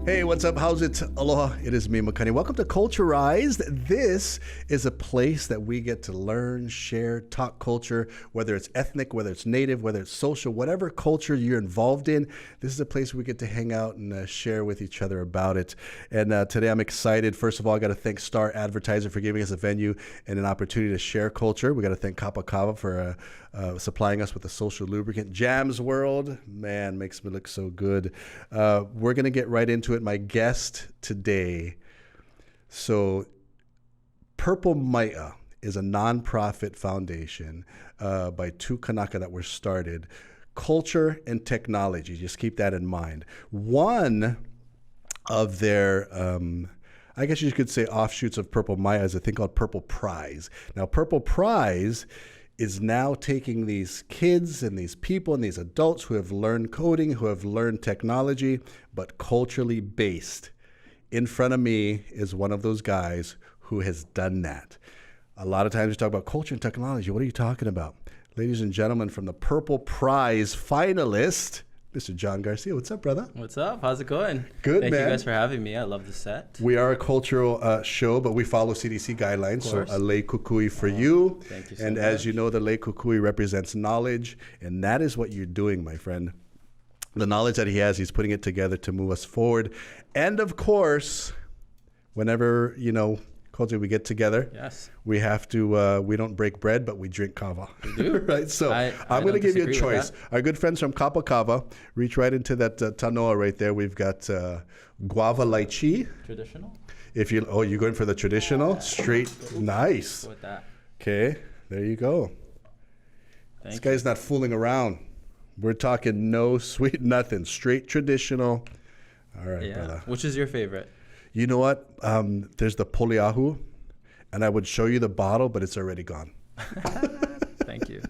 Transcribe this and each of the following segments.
Hey, what's up? How's it? Aloha. It is me, Makani. Welcome to Culturised. This is a place that we get to learn, share, talk culture, whether it's ethnic, whether it's native, whether it's social, whatever culture you're involved in. This is a place we get to hang out and share with each other about it. And today I'm excited. First of all, I got to thank Star Advertiser for giving us a venue and an opportunity to share culture. We got to thank Kapa Kava for supplying us with a social lubricant. Jams World, man, makes me look so good. We're going to get right into it. My guest today, so Purple Mai'a is a nonprofit foundation by two Kanaka that were started. Culture and technology, just keep that in mind. One of their, I guess you could say offshoots of Purple Mai'a is a thing called Purple Prize. Now, Purple Prize is now taking these kids and these people and these adults who have learned coding, who have learned technology, but culturally based. In front of me is one of those guys who has done that. A lot of times we talk about culture and technology. What are you talking about? Ladies and gentlemen, from the Purple Prize finalist, Mr. John Garcia. What's up, brother? What's up? How's it going? Good, Thank man. you guys for having me. I love the set. We are a cultural show, but we follow CDC guidelines. So a lei kukui for you. Thank you so and much. As you know, the lei kukui represents knowledge, and that is what you're doing, my friend. The knowledge that he has, he's putting it together to move us forward. And of course, whenever, culture, we get together. Yes. We have to, we don't break bread, but we drink kava. We do. Right? So I'm going to give you a choice. Our good friends from Kapa Kava, reach right into that tanoa right there. We've got guava lychee. Traditional? You're going for the traditional? Straight, nice. With that. Okay, there you go. This guy's not fooling around. We're talking no sweet nothing. Straight traditional. All right, brother. Which is your favorite? You know what? There's the poliahu, and I would show you the bottle, but it's already gone. Thank you.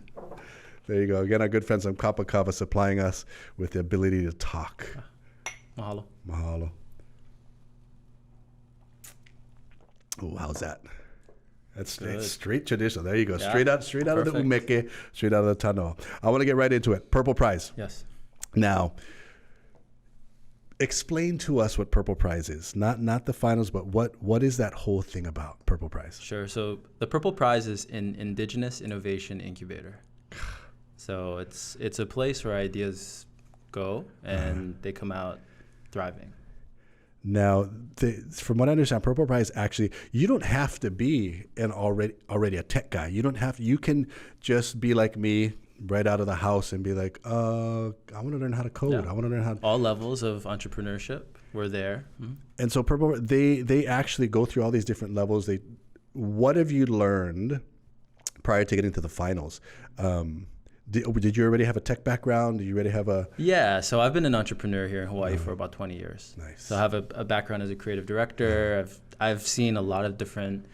There you go. Again, our good friends from Kapa Kava supplying us with the ability to talk. Mahalo. Mahalo. Oh, how's that? That's straight traditional. There you go. Yeah. Straight out of the umeke, straight out of the tano. I want to get right into it. Purple Prize. Yes. Now, explain to us what Purple Prize is. Not the finals, but what is that whole thing about, Purple Prize? Sure. So the Purple Prize is an Indigenous Innovation Incubator. So it's a place where ideas go and they come out thriving. Now, from what I understand, Purple Prize actually, you don't have to be an already a tech guy. You can just be like me, right out of the house and be like, I want to learn how to code. Yeah. I want to learn how to... All levels of entrepreneurship were there. Mm-hmm. And so Purple, they actually go through all these different levels. What have you learned prior to getting to the finals? Did you already have a tech background? Did you already have a... Yeah, so I've been an entrepreneur here in Hawaii for about 20 years. Nice. So I have a background as a creative director. I've seen a lot of different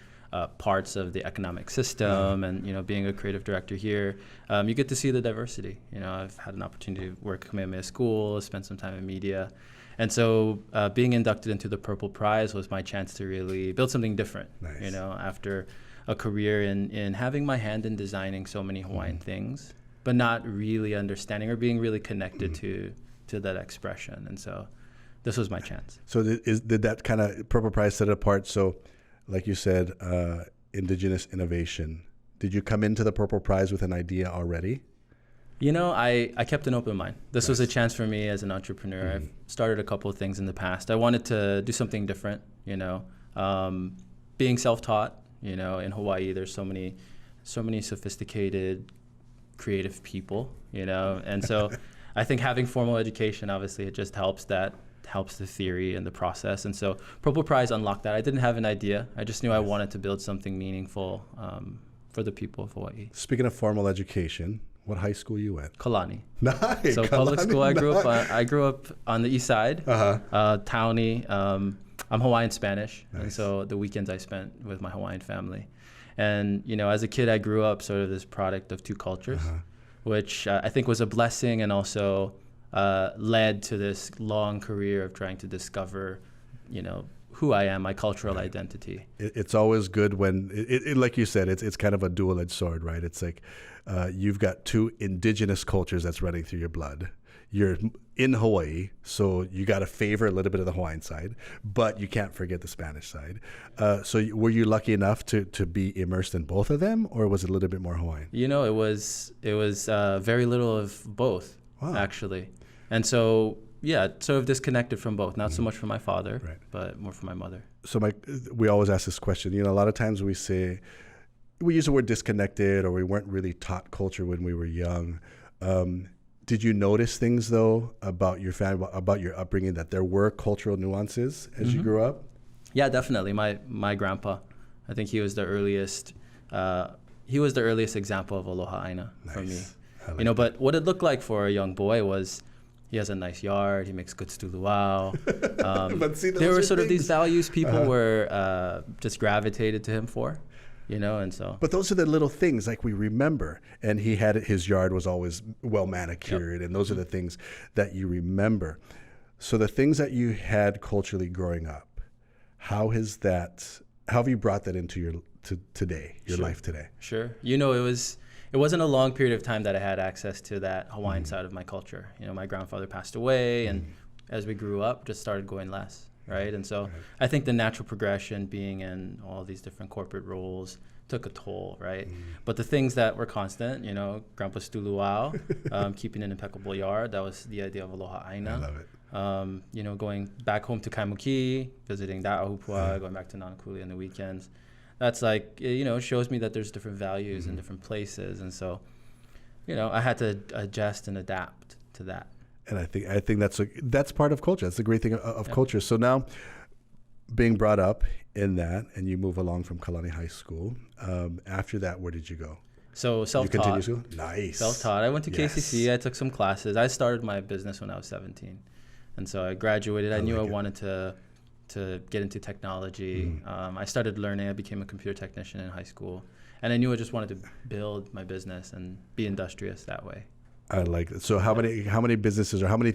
parts of the economic system, and being a creative director here, you get to see the diversity. I've had an opportunity to work at Kamehameha School, spend some time in media, and so being inducted into the Purple Prize was my chance to really build something different. Nice. After a career in having my hand in designing so many Hawaiian things, but not really understanding or being really connected to that expression, and so this was my chance. So did that kind of Purple Prize set it apart? So, like you said, Indigenous innovation. Did you come into the Purple Prize with an idea already? I kept an open mind. This was a chance for me as an entrepreneur. I've started a couple of things in the past. I wanted to do something different, being self-taught, in Hawaii, there's so many sophisticated, creative people, and so I think having formal education, obviously, it just helps the theory and the process. And so Purple Prize unlocked that. I didn't have an idea. I just knew I wanted to build something meaningful for the people of Hawaii. Speaking of formal education, what high school you at? Kalani. Nice. So public school. I grew up on the east side, townie. I'm Hawaiian Spanish, and so the weekends I spent with my Hawaiian family. And as a kid, I grew up sort of this product of two cultures, which I think was a blessing, and also led to this long career of trying to discover, who I am, my cultural identity. It's always good when, like you said, it's kind of a dual-edged sword, right? It's like you've got two indigenous cultures that's running through your blood. you're in Hawaii, so you got to favor a little bit of the Hawaiian side, but you can't forget the Spanish side. So were you lucky enough to be immersed in both of them, or was it a little bit more Hawaiian? It was very little of both, actually. And so, yeah, sort of disconnected from both. Not so much from my father, but more from my mother. So we always ask this question. A lot of times we use the word disconnected, or we weren't really taught culture when we were young. Did you notice things, though, about your family, about your upbringing, that there were cultural nuances as you grew up? Yeah, definitely. My grandpa, I think he was the earliest example of aloha aina for me. But what it looked like for a young boy was he has a nice yard, he makes good stew luau. There were sort of these values people were just gravitated to him for. And so. But those are the little things like we remember. And his yard was always well manicured, and those are the things that you remember. So the things that you had culturally growing up, how have you brought that into your life today? Sure. It wasn't a long period of time that I had access to that Hawaiian side of my culture. My grandfather passed away, and as we grew up, just started going less. Right. And so I think the natural progression, being in all these different corporate roles, took a toll. Right. But the things that were constant, grandpa's stew luau, keeping an impeccable yard. That was the idea of aloha aina. I love it. Going back home to Kaimuki, visiting that Ahupua'a, going back to Nanakuli on the weekends. That's it shows me that there's different values in different places. And so, I had to adjust and adapt to that. And I think that's part of culture. That's the great thing of culture. So now, being brought up in that, and you move along from Kalani High School. After that, where did you go? So self-taught. You continue school? Nice. Self-taught. I went to KCC. I took some classes. I started my business when I was 17, and so I graduated. I knew I wanted to get into technology. I started learning. I became a computer technician in high school, and I knew I just wanted to build my business and be industrious that way. I like it. So how many businesses or how many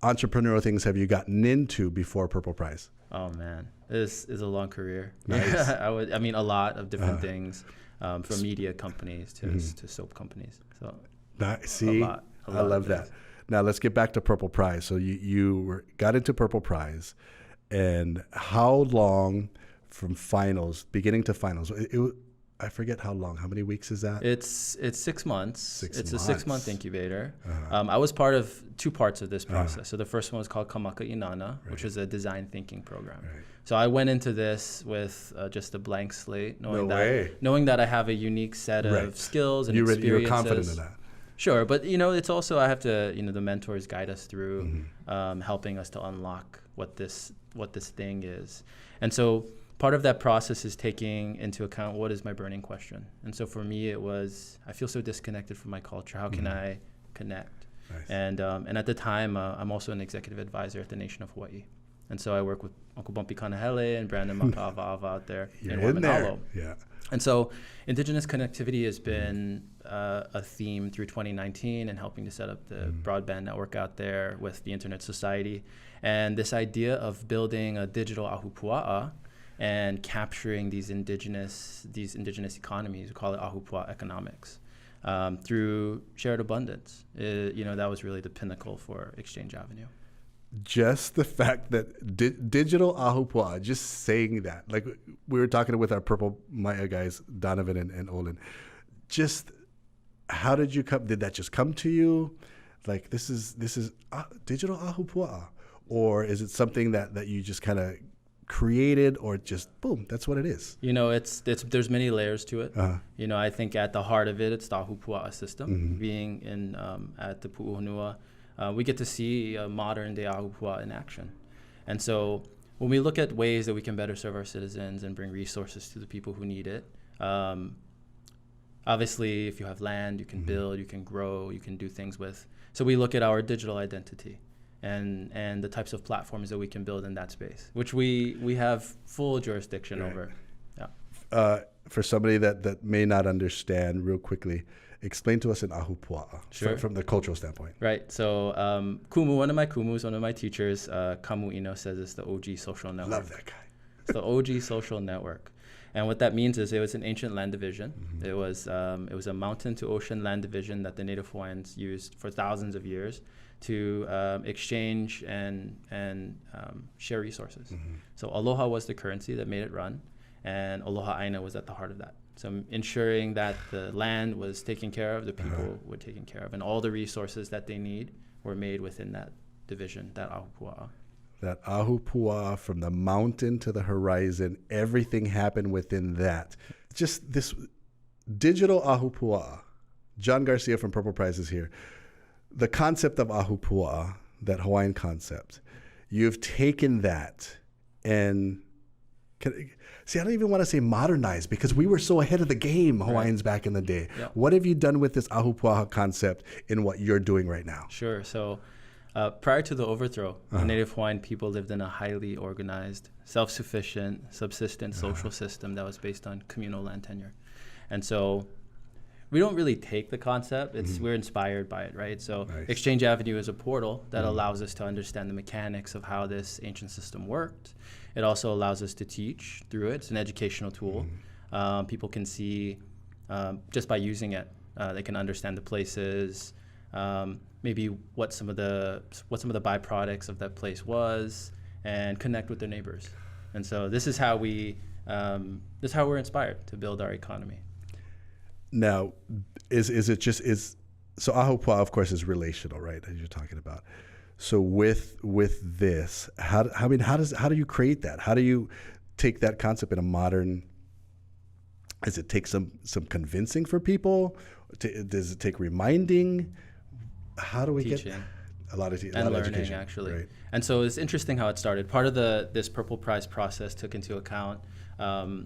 entrepreneurial things have you gotten into before Purple Prize? Oh man, this is a long career. Nice. a lot of different things, from media companies to soap companies. So see, I love that. Now let's get back to Purple Prize. So you got into Purple Prize, and how long from beginning to finals? I forget how long. How many weeks is that? It's 6 months. It's a 6-month incubator. I was part of 2 parts of this process. So the first one was called Kamaka Inana, which was a design thinking program. So I went into this with just a blank slate, knowing that I have a unique set of skills and experiences. You're confident in that. Sure, but it's also I have to the mentors guide us through, helping us to unlock what this thing is, and so. Part of that process is taking into account what is my burning question. And so for me, it was, I feel so disconnected from my culture. How can I connect? Nice. And at the time, I'm also an executive advisor at the Nation of Hawaii. And so I work with Uncle Bumpy Kanahele and Brandon Maka'ava out there in Waimanalo. Yeah. And so Indigenous connectivity has been a theme through 2019 and helping to set up the broadband network out there with the Internet Society. And this idea of building a digital Ahupua'a and capturing these indigenous economies, we call it Ahupua'a economics, through shared abundance. That was really the pinnacle for Exchange Avenue. Just the fact that digital Ahupua'a, just saying that, like we were talking with our Purple Maya guys, Donovan and Olin, just how did you come? Did that just come to you? Like this is digital Ahupua'a, or is it something that you just kind of created, or just boom, that's what it is? There's many layers to it. I think at the heart of it, it's the Ahupua'a system. Being in at the Pu'uhonua, we get to see modern day Ahupua'a in action. And so when we look at ways that we can better serve our citizens and bring resources to the people who need it, obviously if you have land, you can build, you can grow, you can do things with. So we look at our digital identity and the types of platforms that we can build in that space, which we have full jurisdiction over. Yeah. For somebody that may not understand, real quickly, explain to us an Ahupua'a from the cultural standpoint. Right. So one of my teachers, Kamu Ino, says it's the OG social network. Love that guy. It's the OG social network. And what that means is it was an ancient land division. It was a mountain to ocean land division that the Native Hawaiians used for thousands of years to exchange and share resources. So aloha was the currency that made it run, and aloha aina was at the heart of that. So ensuring that the land was taken care of, the people were taken care of, and all the resources that they need were made within that division, that Ahupua'a. That Ahupua'a, from the mountain to the horizon, everything happened within that. Just this digital Ahupua'a. John Garcia from Purple Prize is here. The concept of Ahupua'a, that Hawaiian concept, you've taken that and see, I don't even want to say modernized, because we were so ahead of the game, Hawaiians back in the day. Yep. What have you done with this Ahupua'a concept in what you're doing right now? Sure. So prior to the overthrow, the Native Hawaiian people lived in a highly organized, self-sufficient, subsistent social system that was based on communal land tenure. And so we don't really take the concept. We're inspired by it, right? So Exchange Avenue is a portal that allows us to understand the mechanics of how this ancient system worked. It also allows us to teach through it. It's an educational tool. People can see, just by using it, they can understand the places, maybe what some of the byproducts of that place was, and connect with their neighbors. And so this is how we're inspired to build our economy. Now, so Ahupua'a, of course, is relational, right? As you're talking about. So with this, how do you create that? How do you take that concept in a modern? Does it take some convincing for people? Does it take reminding? How do we Teaching. get a lot of learning, education, actually? Right. And so it's interesting how it started. Part of this Purple Prize process took into account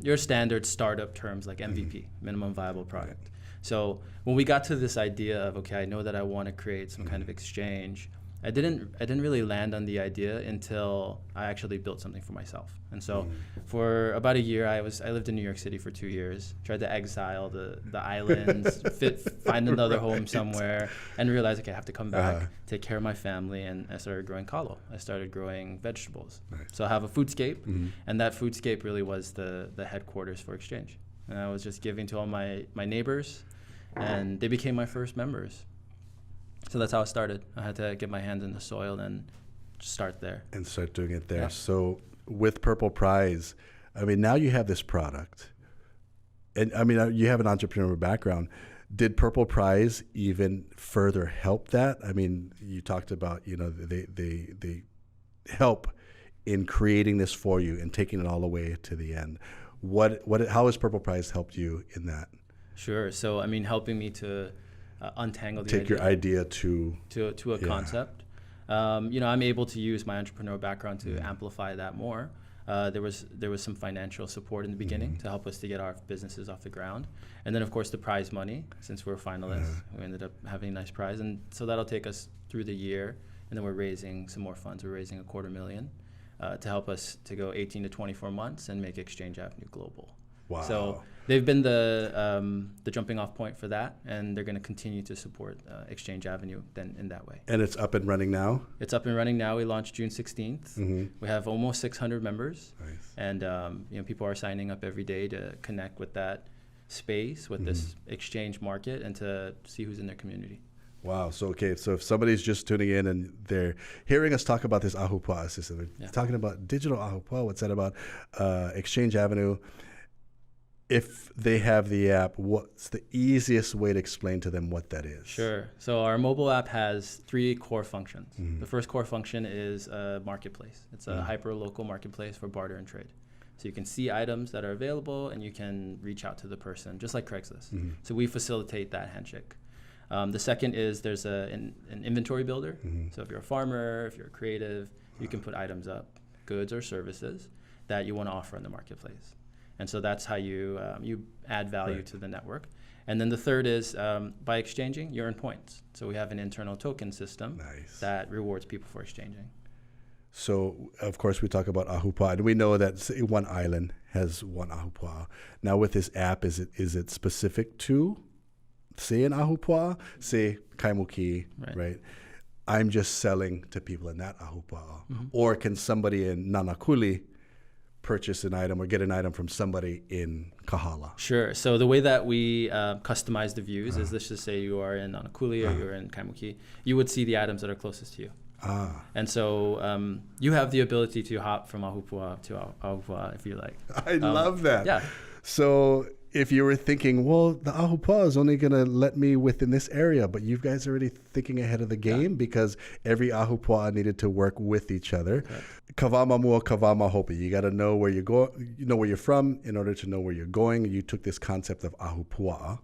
your standard startup terms like MVP, minimum viable product. Right. So when we got to this idea of, okay, I know that I want to create some kind of exchange, I didn't really land on the idea until I actually built something for myself. And so for about a year, I lived in New York City for 2 years, tried to exile the islands, find another home somewhere, and realized, okay, I have to come back, take care of my family, and I started growing kalo. I started growing vegetables. Nice. So I have a foodscape, and that foodscape really was the headquarters for Exchange. And I was just giving to all my neighbors, and they became my first members. So that's how it started. I had to get my hands in the soil and just start there. And start doing it there. Yeah. So with Purple Prize, I mean, now you have this product. And I mean, you have an entrepreneurial background. Did Purple Prize even further help that? I mean, you talked about, they help in creating this for you and taking it all the way to the end. How has Purple Prize helped you in that? Sure. So, I mean, helping me to untangle the your idea to a concept. I'm able to use my entrepreneurial background to amplify that more. There was some financial support in the beginning to help us to get our businesses off the ground, and then of course the prize money. Since we're finalists, we ended up having a nice prize, and so that'll take us through the year. And then we're raising some more funds. We're raising $250,000 to help us to go 18 to 24 months and make Exchange Avenue global. Wow. So they've been the jumping off point for that, and they're going to continue to support Exchange Avenue then in that way. And it's up and running now? It's up and running now. We launched June 16th. We have almost 600 members. Nice. And people are signing up every day to connect with that space, with this exchange market, and to see who's in their community. Wow. So if somebody's just tuning in and they're hearing us talk about this Ahupua'a system, they're talking about digital Ahupua'a, what's that about? Exchange Avenue. If they have the app, what's the easiest way to explain to them what that is? Sure. So our mobile app has 3 core functions. The first core function is a marketplace. It's a hyper-local marketplace for barter and trade. So you can see items that are available, and you can reach out to the person, just like Craigslist. So we facilitate that handshake. The second is there's an inventory builder. So if you're a farmer, if you're a creative, you can put items up, goods or services that you want to offer in the marketplace. And so that's how you add value to the network. And then the third is by exchanging, you earn points. So we have an internal token system that rewards people for exchanging. So, of course, we talk about Ahupua'a, and we know that one island has one Ahupua'a. Now, with this app, is it specific to, say, an Ahupua'a, say Kaimuki, right? I'm just selling to people in that Ahupua'a. Or can somebody in Nanakuli purchase an item or get an item from somebody in Kahala? Sure. So the way that we customize the views is, let's just say you are in Nanakuli or you're in Kaimuki, you would see the items that are closest to you. And so you have the ability to hop from Ahupua'a to Ahupua'a if you like. I love that. Yeah. So if you were thinking, well, the Ahupua'a is only going to let me within this area, but you guys are already thinking ahead of the game because every Ahupua'a needed to work with each other. Kawama mua, kawama hopi. You got to know where you're going, you know where you're from in order to know where you're going. You took this concept of Ahupua'a,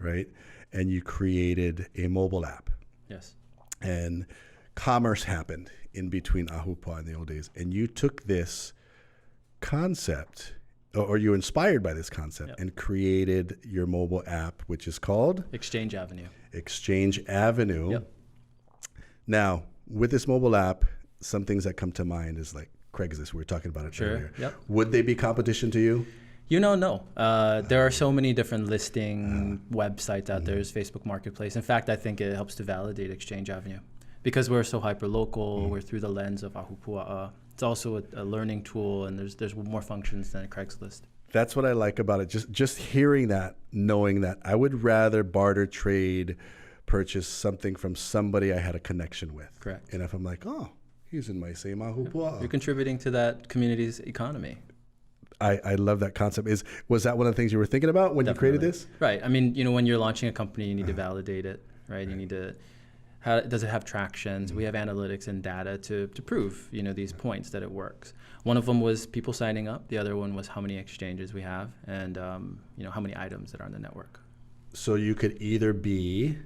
right? And you created a mobile app. Yes. And commerce happened in between Ahupua'a in the old days. And you took this concept, or you were inspired by this concept, and created your mobile app, which is called? Exchange Avenue. Exchange Avenue. Yep. Now, with this mobile app, some things that come to mind is like Craigslist. We were talking about it earlier. Yep. Would they be competition to you? No. There are so many different listing websites out there. There's Facebook Marketplace. In fact, I think it helps to validate Exchange Avenue because we're so hyper-local. We're through the lens of Ahupua'a. It's also a learning tool, and there's more functions than a Craigslist. That's what I like about it. Just hearing that, knowing that I would rather barter, trade, purchase something from somebody I had a connection with. Correct. And if I'm like, oh, he's in my same Ahupua'a. You're contributing to that community's economy. I love that concept. Was that one of the things you were thinking about when Definitely. you created this? Right. I mean, when you're launching a company, you need to validate it, right? You need to, does it have tractions? We have analytics and data to prove, these points that it works. One of them was people signing up. The other one was how many exchanges we have and, how many items that are on the network. So you could either be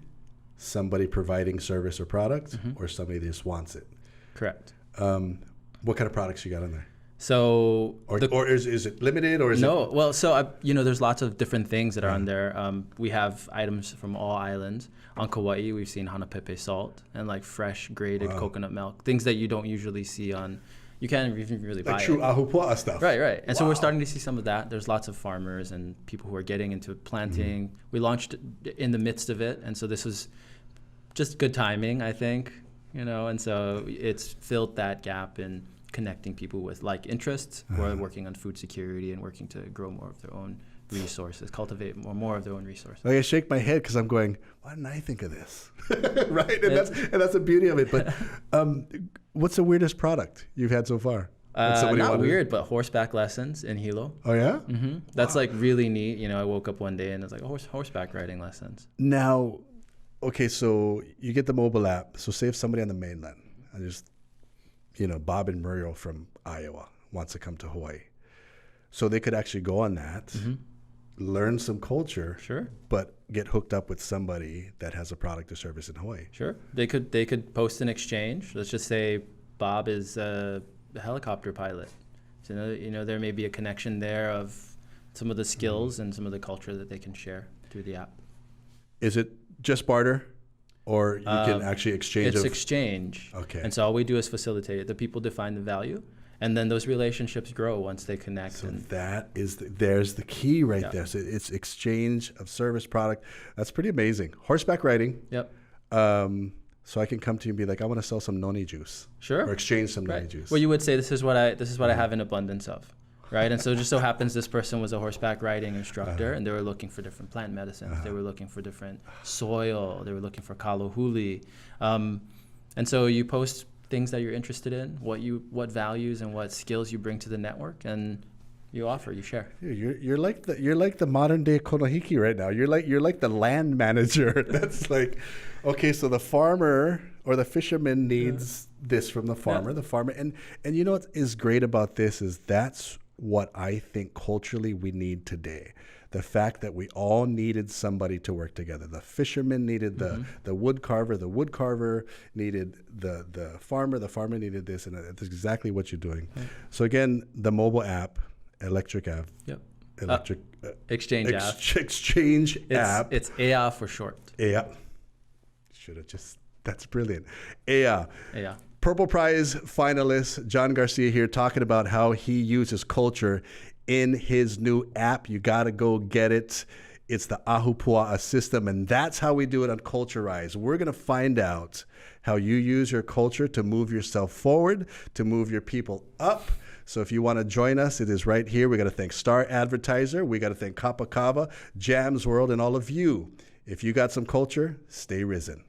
somebody providing service or product or somebody that just wants it. Correct. What kind of products you got on there? So, or is it limited or is no? it? Well, so there's lots of different things that are on there. We have items from all islands. On Kauai, we've seen hanapepe salt and like fresh grated coconut milk, things that you don't usually see on. You can't even really buy like true Ahupua'a stuff. Right. And so we're starting to see some of that. There's lots of farmers and people who are getting into planting. We launched in the midst of it, and so this was just good timing, I think. And so it's filled that gap in connecting people with like interests who are working on food security and working to grow more of their own resources, cultivate more of their own resources. I shake my head because I'm going, why didn't I think of this? Right, and that's the beauty of it. But what's the weirdest product you've had so far? Not weird, but horseback lessons in Hilo. Oh yeah, that's like really neat. I woke up one day and it's like horseback riding lessons. Now, okay, so you get the mobile app. So say if somebody on the mainland, I just Bob and Muriel from Iowa wants to come to Hawaii. So they could actually go on that, learn some culture, sure, but get hooked up with somebody that has a product or service in Hawaii. Sure. They could post an exchange. Let's just say Bob is a helicopter pilot. So, there may be a connection there of some of the skills and some of the culture that they can share through the app. Is it just barter? Or you can actually exchange? It's exchange. Okay. And so all we do is facilitate it. The people define the value, and then those relationships grow once they connect. So there's the key right there. So it's exchange of service product. That's pretty amazing. Horseback riding. Yep. So I can come to you and be like, I want to sell some noni juice. Sure. Or exchange some noni juice. Well, you would say this is what I have an abundance of. Right, and so it just so happens this person was a horseback riding instructor, and they were looking for different plant medicines. They were looking for different soil. They were looking for kalohuli, and so you post things that you're interested in, what values and what skills you bring to the network, and you share. You're like the modern day Konohiki right now. You're like the land manager. That's like, okay, so the farmer or the fisherman needs this from the farmer. The farmer, and you know what is great about this is that's what I think culturally we need today. The fact that we all needed somebody to work together. The fisherman needed the wood carver. The wood carver needed the farmer. The farmer needed this. And that's exactly what you're doing. So again, the mobile app, Electric app. Yep. Exchange app. It's EA for short. EA. That's brilliant. EA. Purple Prize finalist John Garcia here talking about how he uses culture in his new app. You got to go get it. It's the Ahupua'a system, and that's how we do it on Culturised. We're going to find out how you use your culture to move yourself forward, to move your people up. So if you want to join us, it is right here. We got to thank Star Advertiser. We got to thank Kappa Kava, Jams World, and all of you. If you got some culture, stay risen.